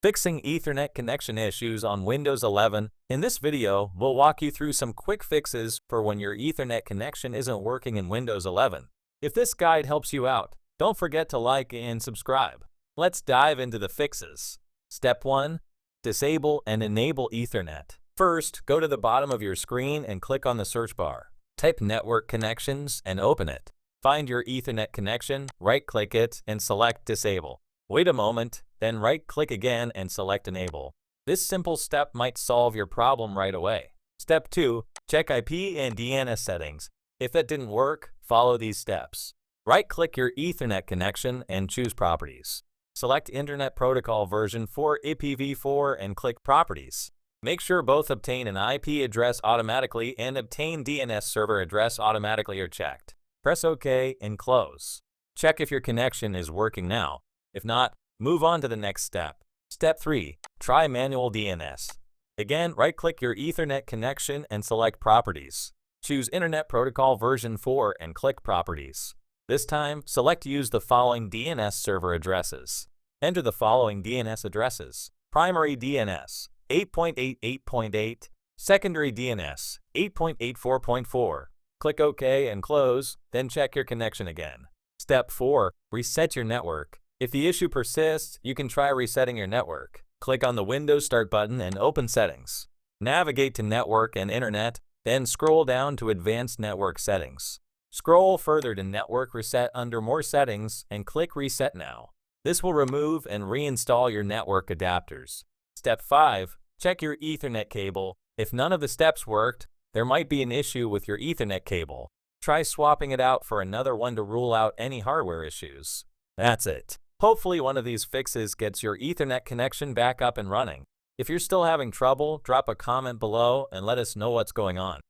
Fixing Ethernet connection issues on Windows 11. In this video, we'll walk you through some quick fixes for when your Ethernet connection isn't working in Windows 11. If this guide helps you out, don't forget to like and subscribe. Let's dive into the fixes. Step 1. Disable and enable Ethernet. First, go to the bottom of your screen and click on the search bar. Type Network Connections and open it. Find your Ethernet connection, right-click it, and select Disable. Wait a moment, then right-click again and select Enable. This simple step might solve your problem right away. Step 2. Check IP and DNS settings. If that didn't work, follow these steps. Right-click your Ethernet connection and choose Properties. Select Internet Protocol version 4 IPv4 and click Properties. Make sure both obtain an IP address automatically and obtain DNS server address automatically are checked. Press OK and close. Check if your connection is working now. If not, move on to the next step. Step 3. Try manual DNS. Again, right-click your Ethernet connection and select Properties. Choose Internet Protocol version 4 and click Properties. This time, select Use the following DNS server addresses. Enter the following DNS addresses. Primary DNS 8.8.8.8, secondary DNS 8.84.4. Click OK and close, then check your connection again. Step 4. Reset your network. If the issue persists, you can try resetting your network. Click on the Windows Start button and open Settings. Navigate to Network and Internet, then scroll down to Advanced Network Settings. Scroll further to Network Reset under More Settings and click Reset Now. This will remove and reinstall your network adapters. Step 5. Check your Ethernet cable. If none of the steps worked, there might be an issue with your Ethernet cable. Try swapping it out for another one to rule out any hardware issues. That's it. Hopefully one of these fixes gets your Ethernet connection back up and running. If you're still having trouble, drop a comment below and let us know what's going on.